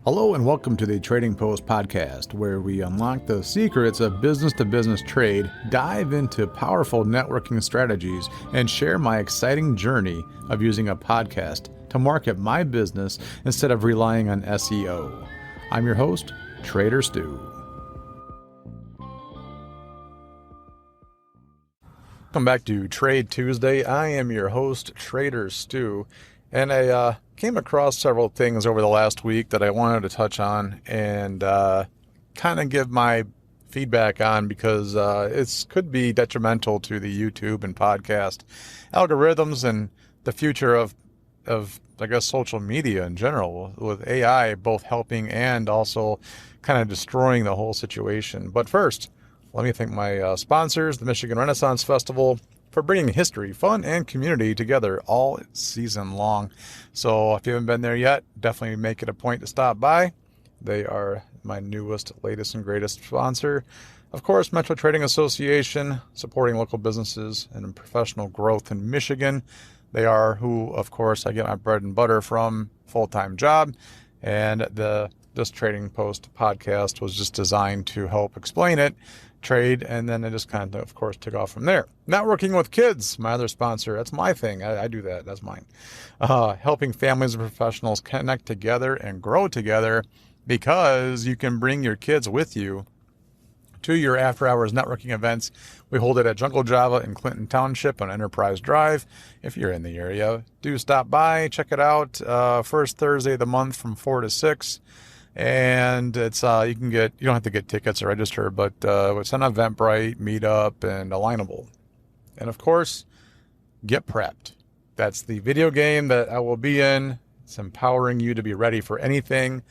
Hello and welcome to the Trading Post podcast, where we unlock the secrets of business-to-business trade, dive into powerful networking strategies, and share my exciting journey of using a podcast to market my business instead of relying on SEO. I'm your host, Trader Stu. Welcome back to Trade Tuesday. I am your host, Trader Stu, and I came across several things over the last week that I wanted to touch on and kind of give my feedback on because it could be detrimental to the YouTube and podcast algorithms and the future of I guess social media in general, with AI both helping and also kind of destroying the whole situation. But first, let me thank my sponsors, the Michigan Renaissance Festival, for bringing history, fun, and community together all season long. So if you haven't been there yet, definitely make it a point to stop by. They are my newest, latest, and greatest sponsor. Of course, Metro Trading Association, supporting local businesses and professional growth in Michigan. They are who, of course, I get my bread and butter from, full-time job. And this Trading Post podcast was just designed to help explain it, trade, and then it just kind of course, took off from there. Networking with kids, my other sponsor. That's my thing. I do that. That's mine. Helping families and professionals connect together and grow together, because you can bring your kids with you to your after-hours networking events. We hold it at Jungle Java in Clinton Township on Enterprise Drive. If you're in the area, do stop by, check it out. First Thursday of the month from 4 to 6. And it's you don't have to get tickets or register, but it's on Eventbrite, Meetup, and Alignable. And of course, get prepped. That's the video game that I will be in. It's empowering you to be ready for anything,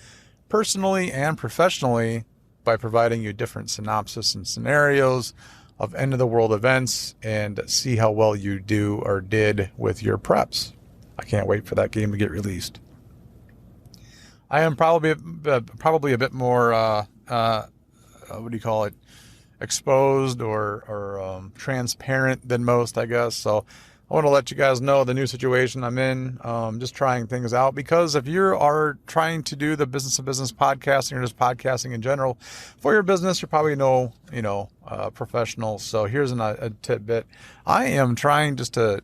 personally and professionally, by providing you different synopsis and scenarios of end-of-the-world events and see how well you do or did with your preps. I can't wait for that game to get released. I am probably a bit more, exposed or transparent than most, I guess. So I want to let you guys know the new situation I'm in, just trying things out. Because if you are trying to do the business-to-business podcasting or just podcasting in general for your business, you're probably professional. So here's a tidbit. I am trying just to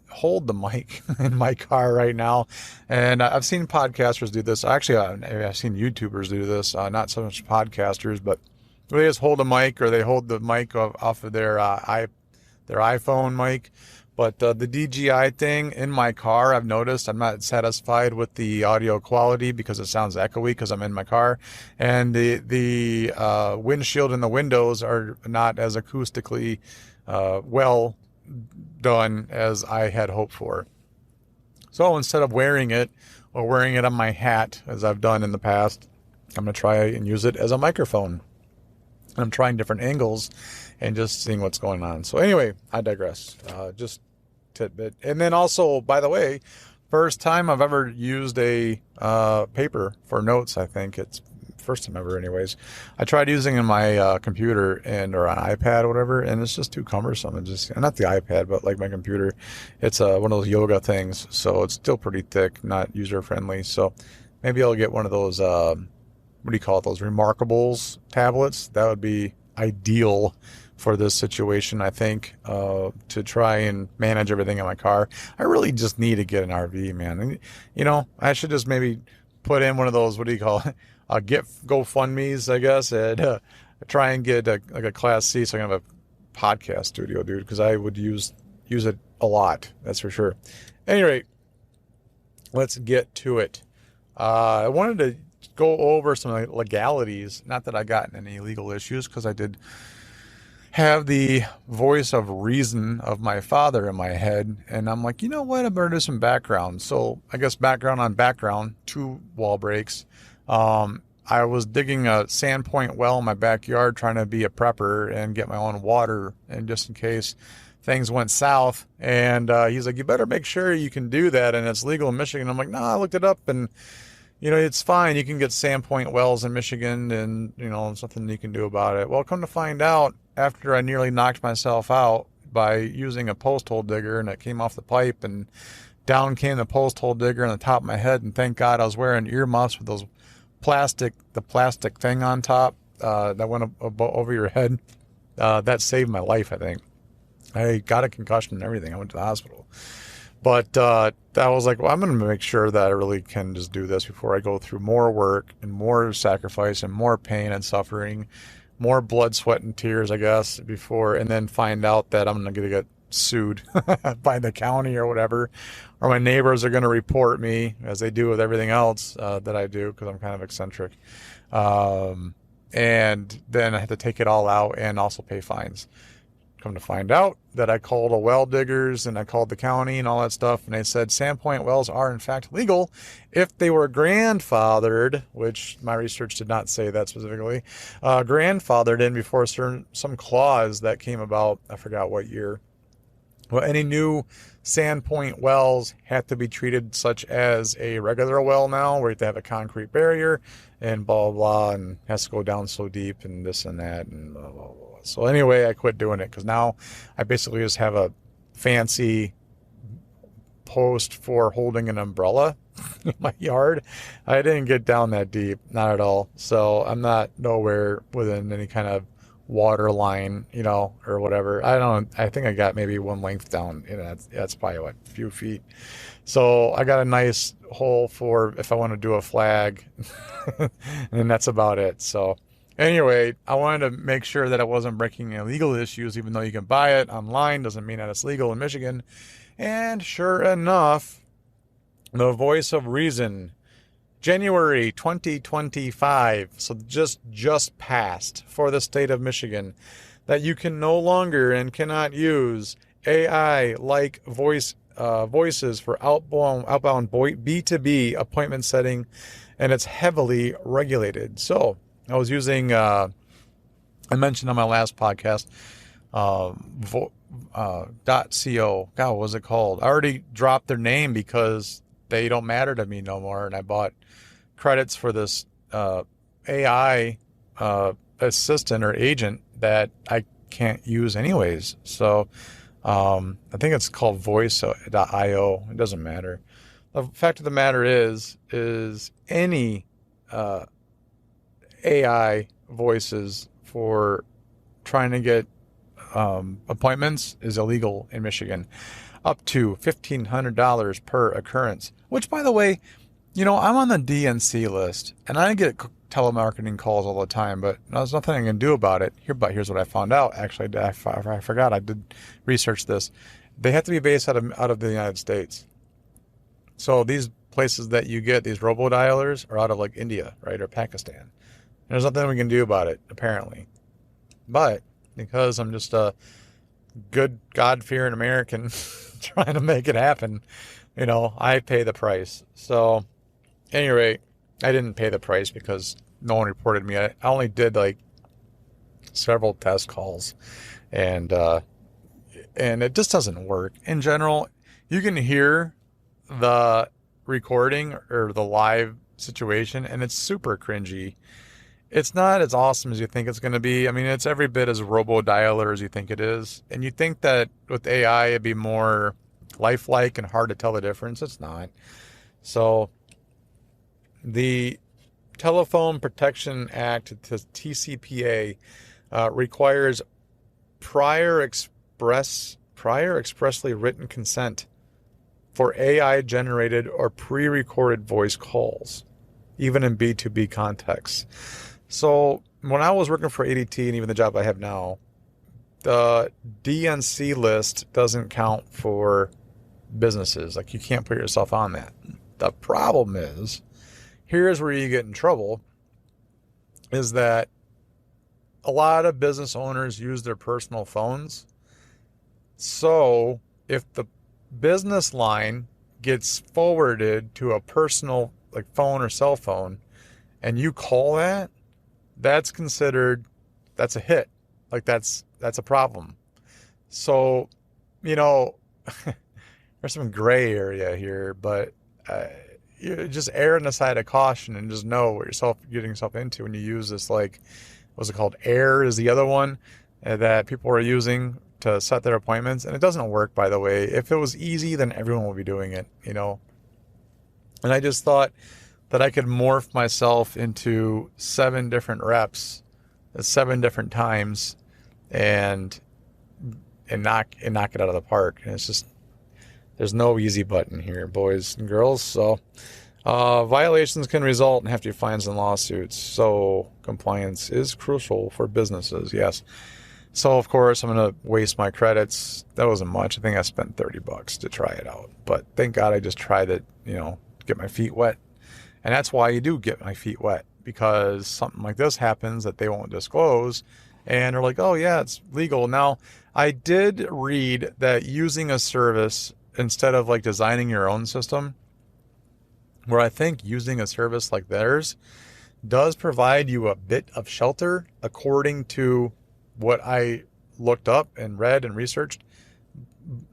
hold the mic in my car right now. And I've seen podcasters do this. Actually, I've seen YouTubers do this, not so much podcasters, but they just hold a mic, or they hold the mic off of their iPhone mic. But the DJI thing in my car, I've noticed I'm not satisfied with the audio quality because it sounds echoey because I'm in my car. And the windshield and the windows are not as acoustically well done as I had hoped for. So instead of wearing it or wearing it on my hat, as I've done in the past, I'm going to try and use it as a microphone. I'm trying different angles and just seeing what's going on. So anyway, I digress. Just tidbit. And then also, by the way, first time I've ever used a paper for notes. I think it's first time ever anyways. I tried using in my computer or on iPad or whatever, and it's just too cumbersome. It's just, not the iPad, but like my computer. It's one of those yoga things. So it's still pretty thick, not user friendly. So maybe I'll get one of those, those Remarkables tablets. That would be ideal for this situation, I think, to try and manage everything in my car. I really just need to get an RV, man. And, I should just maybe put in one of those, get GoFundMes, I guess, and try and get a Class C so I can have a podcast studio, dude, because I would use it a lot, that's for sure. At any rate, let's get to it. I wanted to go over some legalities. Not that I got in any legal issues, because I did have the voice of reason of my father in my head, and I'm like, you know what, I better do some background. So I guess background on background, 2 wall breaks. I was digging a Sandpoint well in my backyard, trying to be a prepper and get my own water, and just in case things went south. And he's like, you better make sure you can do that, and it's legal in Michigan. I'm like, no, I looked it up, and it's fine. You can get Sandpoint wells in Michigan, and there's nothing you can do about it. Well, come to find out, after I nearly knocked myself out by using a post hole digger, and it came off the pipe, and down came the post hole digger on the top of my head. And thank God I was wearing earmuffs with those the plastic thing on top that went over your head, that saved my life, I think. I got a concussion and everything. I went to the hospital. But I was like, well, I'm going to make sure that I really can just do this before I go through more work and more sacrifice and more pain and suffering, more blood, sweat, and tears, I guess, and then find out that I'm going to get sued by the county or whatever, or my neighbors are going to report me, as they do with everything else that I do, because I'm kind of eccentric. And then I have to take it all out and also pay fines. Come to find out that I called a well diggers and I called the county and all that stuff, and they said Sandpoint wells are in fact legal if they were grandfathered, which my research did not say that specifically, grandfathered in before some clause that came about, I forgot what year. Well, any new Sandpoint wells have to be treated such as a regular well now, where you have to have a concrete barrier and blah, blah, blah, and has to go down so deep and this and that and blah, blah, blah. So anyway, I quit doing it because now I basically just have a fancy post for holding an umbrella in my yard. I didn't get down that deep, not at all. So I'm not nowhere within any kind of water line, or whatever. I think I got maybe one length down. That's probably a few feet. So I got a nice hole for if I want to do a flag, and that's about it. So anyway, I wanted to make sure that I wasn't breaking any legal issues, even though you can buy it online, doesn't mean that it's legal in Michigan. And sure enough, the voice of reason, January 2025, so just passed for the state of Michigan, that you can no longer and cannot use AI-like voices for outbound B2B appointment setting, and it's heavily regulated. So I was using, I mentioned on my last podcast, .co. God, what was it called? I already dropped their name because they don't matter to me no more, and I bought credits for this AI assistant or agent that I can't use anyways. So I think it's called voice.io. It doesn't matter. The fact of the matter is any AI voices for trying to get appointments is illegal in Michigan, up to $1,500 per occurrence, which, by the way, I'm on the DNC list, and I get telemarketing calls all the time, but there's nothing I can do about it. Here's what I found out. Actually, I forgot. I did research this. They have to be based out of the United States. So these places that you get, these robo-dialers, are out of like India, right, or Pakistan. There's nothing we can do about it, apparently. But because I'm just a good God-fearing American trying to make it happen, I pay the price. So, at any rate, I didn't pay the price because no one reported me. I only did like several test calls, and it just doesn't work. In general, you can hear the recording or the live situation, and it's super cringy. It's not as awesome as you think it's going to be. I mean, it's every bit as robo-dialer as you think it is. And you think that with AI, it'd be more lifelike and hard to tell the difference. It's not. So the Telephone Protection Act, the TCPA, requires prior expressly written consent for AI-generated or pre-recorded voice calls, even in B2B contexts. So when I was working for ADT and even the job I have now, the DNC list doesn't count for businesses. Like, you can't put yourself on that. The problem is, here's where you get in trouble, is that a lot of business owners use their personal phones. So if the business line gets forwarded to a personal like phone or cell phone, and you call that's a hit. Like that's a problem. So, there's some gray area here, but you just err on the side of caution and just know what you're getting yourself into when you use this, like, what's it called? Air is the other one that people are using to set their appointments. And it doesn't work, by the way. If it was easy, then everyone would be doing it, And I just thought, that I could morph myself into 7 different reps at 7 different times and knock it out of the park. And it's just, there's no easy button here, boys and girls. So violations can result in hefty fines and lawsuits. So compliance is crucial for businesses. Yes. So of course I'm going to waste my credits. That wasn't much. I think I spent $30 to try it out, but thank God I just tried it, get my feet wet. And that's why you do get my feet wet, because something like this happens that they won't disclose. And they're like, oh yeah, it's legal. Now, I did read that using a service instead of like designing your own system, where I think using a service like theirs does provide you a bit of shelter, according to what I looked up and read and researched.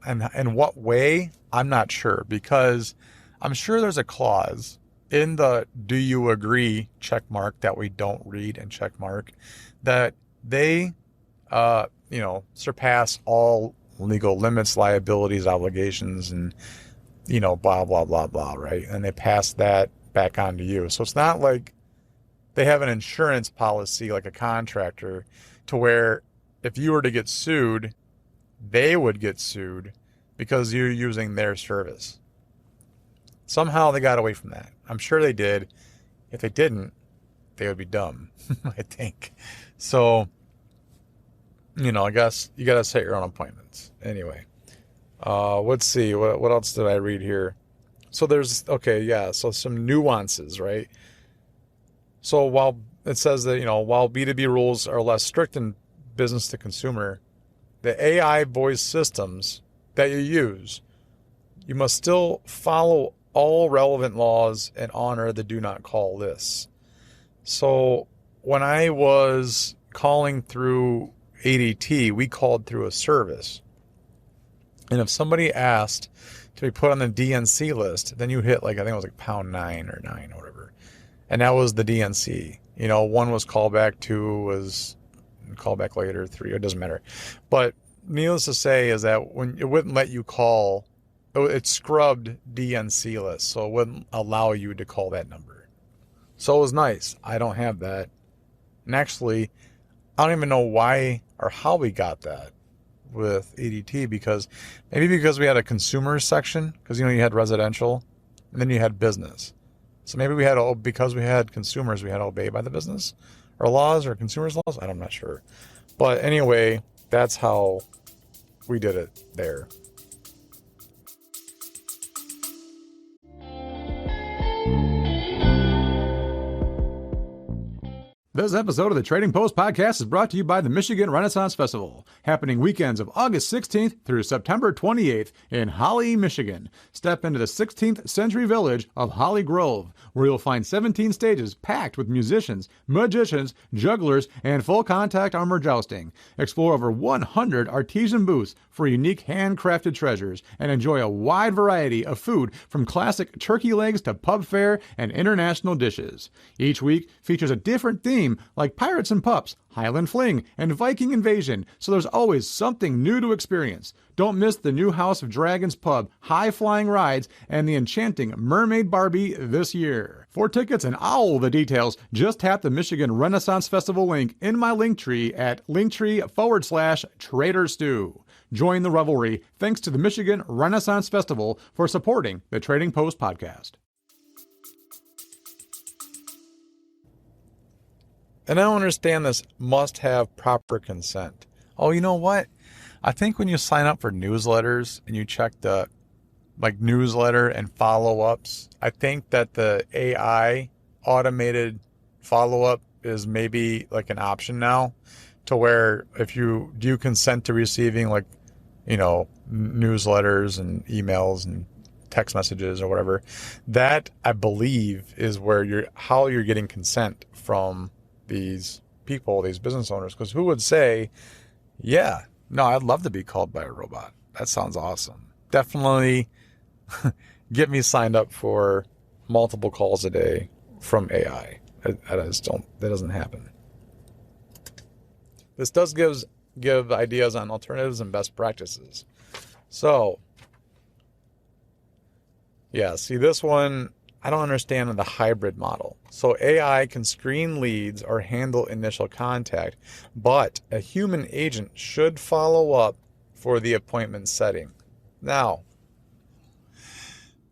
And in what way, I'm not sure, because I'm sure there's a clause in the do you agree check mark that we don't read and check mark that they, surpass all legal limits, liabilities, obligations, and, blah, blah, blah, blah, right? And they pass that back on to you. So it's not like they have an insurance policy like a contractor to where if you were to get sued, they would get sued because you're using their service. Somehow they got away from that. I'm sure they did. If they didn't, they would be dumb, I think. So, I guess you got to set your own appointments. Anyway, let's see. What else did I read here? So so some nuances, right? So while it says that, while B2B rules are less strict in business to consumer, the AI voice systems that you use, you must still follow all relevant laws and honor the do not call lists. So when I was calling through ADT, we called through a service. And if somebody asked to be put on the DNC list, then you hit I think it was pound 9 or 9 or whatever. And that was the DNC. 1 was callback, 2 was callback later, 3, it doesn't matter. But needless to say is that when it wouldn't let you call, it scrubbed DNC lists, so it wouldn't allow you to call that number. So it was nice. I don't have that. And actually, I don't even know why or how we got that with ADT, because we had a consumer section, because you had residential and then you had business. So maybe because we had consumers, we had to obey by the business or laws or consumers laws. I'm not sure. But anyway, that's how we did it there. This episode of the Trading Post Podcast is brought to you by the Michigan Renaissance Festival, happening weekends of August 16th through September 28th in Holly, Michigan. Step into the 16th century village of Holly Grove, where you'll find 17 stages packed with musicians, magicians, jugglers, and full-contact armor jousting. Explore over 100 artisan booths for unique handcrafted treasures, and enjoy a wide variety of food from classic turkey legs to pub fare and international dishes. Each week features a different theme, like Pirates and Pups, Highland Fling, and Viking Invasion, so there's always something new to experience. Don't miss the new House of Dragons pub, high-flying rides, and the enchanting Mermaid Barbie this year. For tickets and all the details, just tap the Michigan Renaissance Festival link in my Linktree at linktree.com/TraderStew. Join the revelry. Thanks to the Michigan Renaissance Festival for supporting the Trading Post Podcast. And I don't understand this must have proper consent. Oh, you know what? I think when you sign up for newsletters and you check the newsletter and follow-ups, I think that the AI automated follow-up is maybe an option now, to where if you do consent to receiving newsletters and emails and text messages or whatever, that I believe is where you're getting consent from these people, these business owners. Because who would say, yeah, no, I'd love to be called by a robot. That sounds awesome. Definitely get me signed up for multiple calls a day from AI. That doesn't happen. This does give ideas on alternatives and best practices. So, yeah, see, this one I don't understand the hybrid model. So AI can screen leads or handle initial contact, but a human agent should follow up for the appointment setting. Now,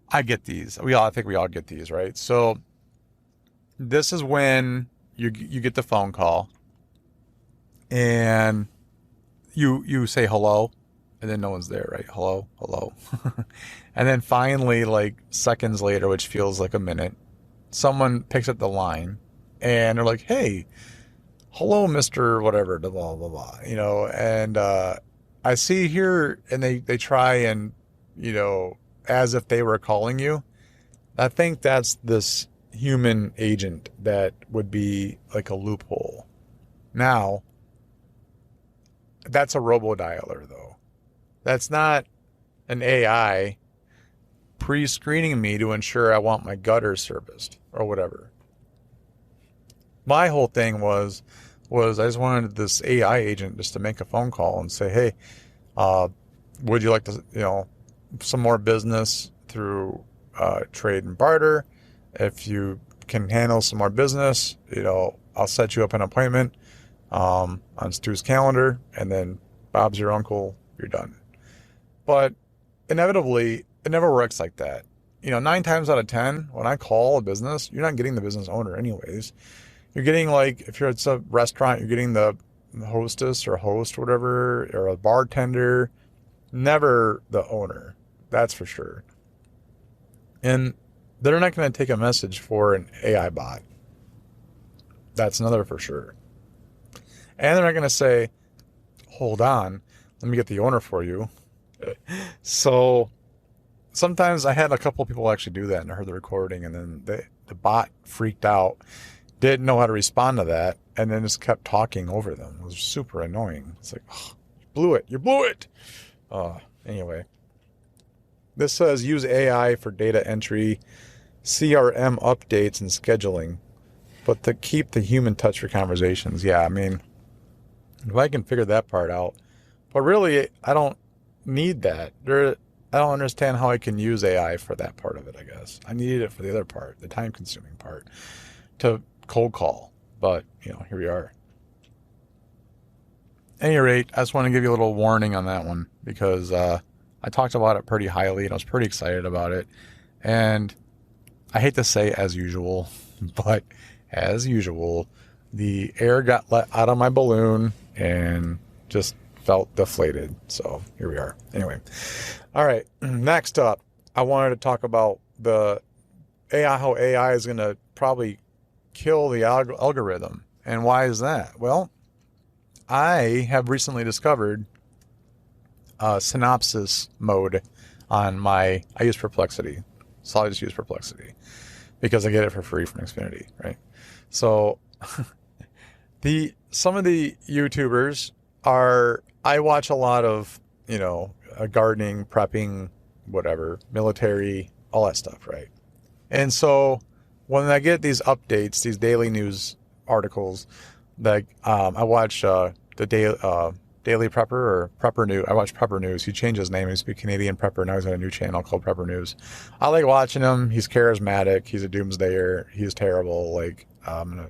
I get these. I think we all get these, right? So this is when you get the phone call and you say hello, and then no one's there, right? Hello, hello. And then finally, like seconds later, which feels like a minute, someone picks up the line and they're like, hey, hello, Mr. Whatever, blah, blah, blah, and I see here, and they try and, as if they were calling you. I think that's this human agent that would be like a loophole. Now, that's a robodialer, though. That's not an AI pre-screening me to ensure I want my gutter serviced or whatever. My whole thing was I just wanted this AI agent just to make a phone call and say, hey, would you like to, some more business through trade and barter? If you can handle some more business, I'll set you up an appointment on Stu's calendar, and then Bob's your uncle, you're done. But inevitably, it never works like that. 9 times out of 10, when I call a business, you're not getting the business owner anyways. You're getting, like, if it's a restaurant, you're getting the hostess or host, or whatever, or a bartender, never the owner. That's for sure. And they're not going to take a message for an AI bot. That's another for sure. And they're not going to say, hold on, let me get the owner for you. So sometimes I had a couple of people actually do that, and I heard the recording, and then the bot freaked out, didn't know how to respond to that, and then just kept talking over them. It was super annoying. It's like, oh, you blew it. Anyway, this says use AI for data entry, CRM updates, and scheduling, but to keep the human touch for conversations. Yeah, I mean, if I can figure that part out, but really, I don't need that. I don't understand how I can use AI for that part of it, I guess. I needed it for the other part, the time-consuming part, to cold call. But, here we are. At any rate, I just want to give you a little warning on that one, because I talked about it pretty highly, and I was pretty excited about it. And I hate to say as usual, but as usual, the air got let out of my balloon and just felt deflated. So here we are. Anyway. All right. Next up, I wanted to talk about the AI, how AI is going to probably kill the algorithm. And why is that? Well, I have recently discovered synopsis mode on I use Perplexity. So I just use Perplexity because I get it for free from Xfinity, right? So some of the YouTubers I watch a lot of, gardening, prepping, whatever, military, all that stuff, right? And so when I get these updates, these daily news articles, like I watch the Daily Prepper or Prepper News. I watch Prepper News. He changed his name. He used to be Canadian Prepper. Now he's got a new channel called Prepper News. I like watching him. He's charismatic. He's a doomsdayer. He's terrible. Like, the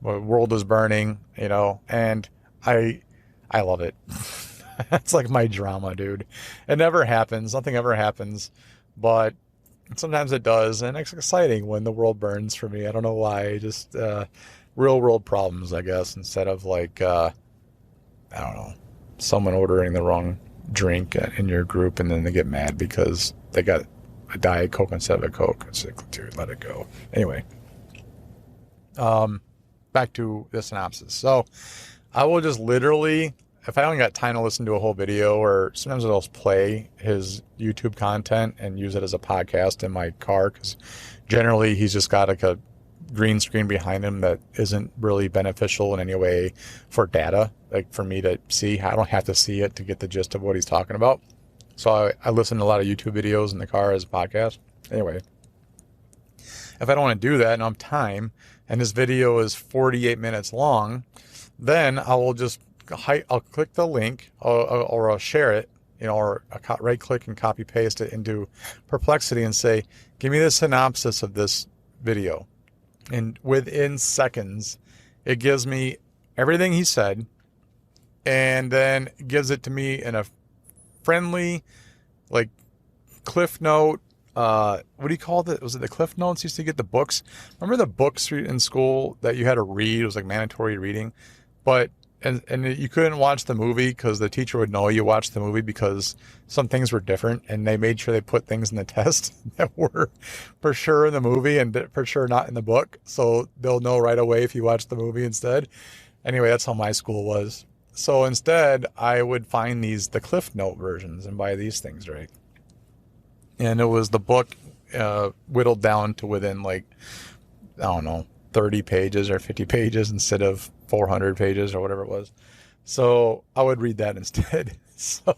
world is burning, and I love it. It's like my drama, dude. It never happens. Nothing ever happens. But sometimes it does. And it's exciting when the world burns for me. I don't know why. Just real world problems, I guess, instead of like, I don't know, someone ordering the wrong drink in your group and then they get mad because they got a Diet Coke instead of a Coke. It's like, dude, let it go. Anyway, back to the synopsis. So I will just literally, if I only got time to listen to a whole video, or sometimes I'll just play his YouTube content and use it as a podcast in my car, because generally he's just got like a green screen behind him that isn't really beneficial in any way for data, like for me to see. I don't have to see it to get the gist of what he's talking about. So I listen to a lot of YouTube videos in the car as a podcast. Anyway, if I don't want to do that and I'm time, and this video is 48 minutes long, then I will just I'll click the link or I'll share it or right click and copy paste it into Perplexity and say, give me the synopsis of this video. And within seconds, it gives me everything he said and then gives it to me in a friendly, like, Cliff Note. What do you call it? Was it the Cliff Notes? You used to get the books. Remember the books in school that you had to read? It was like mandatory reading. But and you couldn't watch the movie because the teacher would know you watched the movie because some things were different, and they made sure they put things in the test that were for sure in the movie and for sure not in the book, so they'll know right away if you watch the movie instead. Anyway, that's how my school was. So instead, I would find the Cliff Note versions and buy these things, right? And it was the book whittled down to within, like, I don't know, 30 pages or 50 pages instead of 400 pages or whatever it was. So I would read that instead. So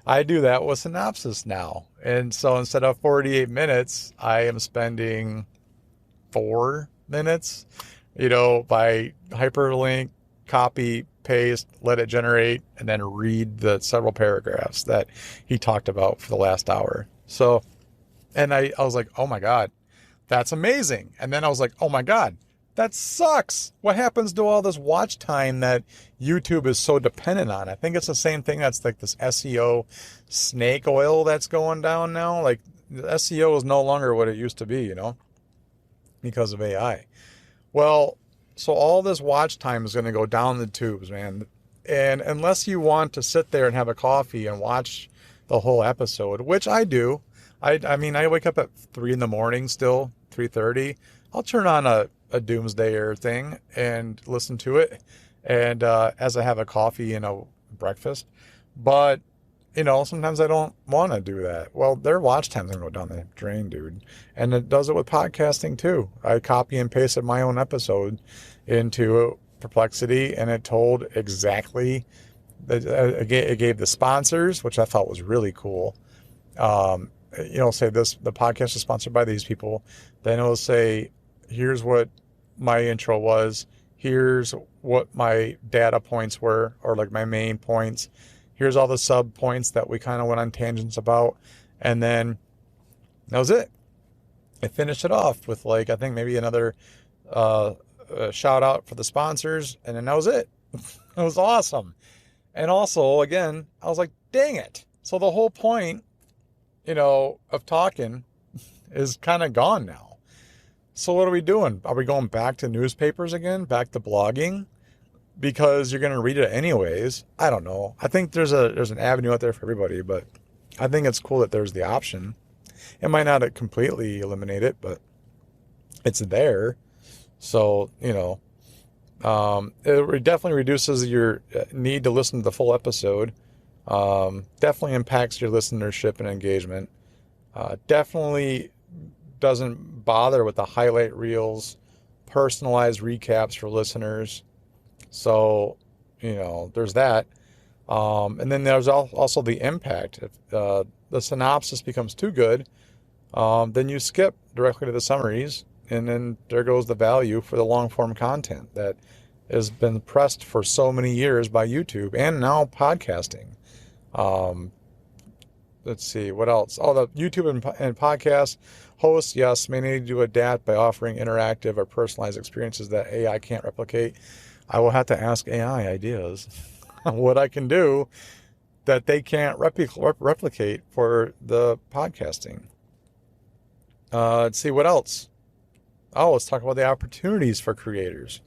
I do that with synopsis now. And so instead of 48 minutes, I am spending 4 minutes, by hyperlink, copy, paste, let it generate, and then read the several paragraphs that he talked about for the last hour. So, and I was like, oh my God, that's amazing. And then I was like, oh my God, that sucks. What happens to all this watch time that YouTube is so dependent on? I think it's the same thing that's like this SEO snake oil that's going down now. Like, the SEO is no longer what it used to be, because of AI. Well, so all this watch time is going to go down the tubes, man. And unless you want to sit there and have a coffee and watch the whole episode, which I do. I mean, I wake up at 3 a.m. still, 3:30. I'll turn on a doomsdayer thing and listen to it, and as I have a coffee and a breakfast. But sometimes I don't want to do that. Well, their watch time's gonna go down the drain, dude. And it does it with podcasting too. I copy and pasted my own episode into Perplexity, and it told exactly. It gave the sponsors, which I thought was really cool. Say the podcast is sponsored by these people. Then it'll say, here's what my intro was. Here's what my data points were, or like my main points. Here's all the sub points that we kind of went on tangents about. And then that was it. I finished it off with, like, I think maybe another shout out for the sponsors. And then that was it. It was awesome. And also, again, I was like, dang it. So the whole point, of talking is kind of gone now. So what are we doing? Are we going back to newspapers again? Back to blogging? Because you're going to read it anyways? I don't know. I think there's an avenue out there for everybody, but I think it's cool that there's the option. It might not completely eliminate it, but it's there. So, it definitely reduces your need to listen to the full episode. Definitely impacts your listenership and engagement. Definitely doesn't bother with the highlight reels, personalized recaps for listeners. So, there's that. And then there's also the impact. If the synopsis becomes too good, then you skip directly to the summaries, and then there goes the value for the long form content that has been pressed for so many years by YouTube and now podcasting. Let's see, what else? Oh, the YouTube and podcast hosts, yes, may need to adapt by offering interactive or personalized experiences that AI can't replicate. I will have to ask AI ideas on what I can do that they can't replicate for the podcasting. Let's see, what else? Oh, let's talk about the opportunities for creators.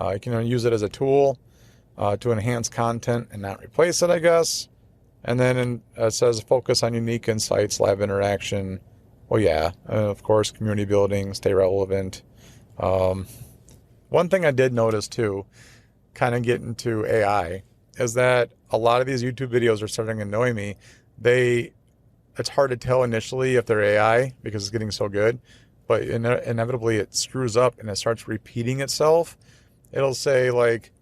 You can use it as a tool to enhance content and not replace it, I guess. And then it says focus on unique insights, live interaction. Well, yeah, of course, community building, stay relevant. One thing I did notice too, kind of getting to AI, is that a lot of these YouTube videos are starting to annoy me. It's hard to tell initially if they're AI because it's getting so good, but inevitably it screws up and it starts repeating itself. It'll say, like,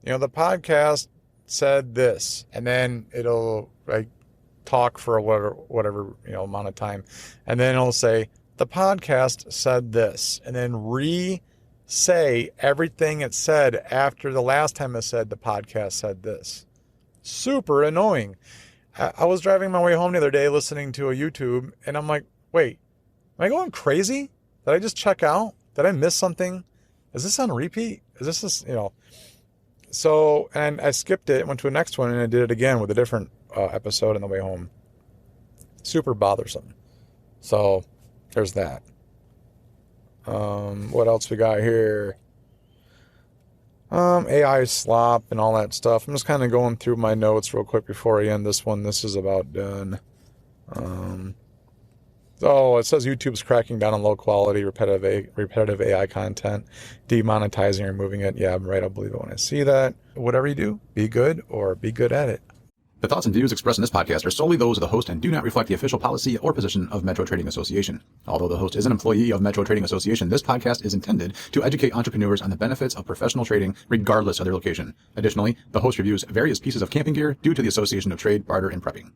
the podcast said this, and then it'll, like, talk for whatever amount of time, and then it'll say the podcast said this, and then say everything it said after the last time it said the podcast said this. Super annoying. I was driving my way home the other day listening to a YouTube, and I'm like, wait, am I going crazy? Did I just check out? Did I miss something? Is this on repeat? Is this, So, and I skipped it, went to the next one, and I did it again with a different episode on the way home. Super bothersome. So, there's that. What else we got here? AI slop and all that stuff. I'm just kind of going through my notes real quick before I end this one. This is about done. It says YouTube's cracking down on low quality, repetitive AI content, demonetizing or removing it. Yeah, I'm right. I'll believe it when I see that. Whatever you do, be good or be good at it. The thoughts and views expressed in this podcast are solely those of the host and do not reflect the official policy or position of Metro Trading Association. Although the host is an employee of Metro Trading Association, this podcast is intended to educate entrepreneurs on the benefits of professional trading regardless of their location. Additionally, the host reviews various pieces of camping gear due to the Association of Trade, Barter, and Prepping.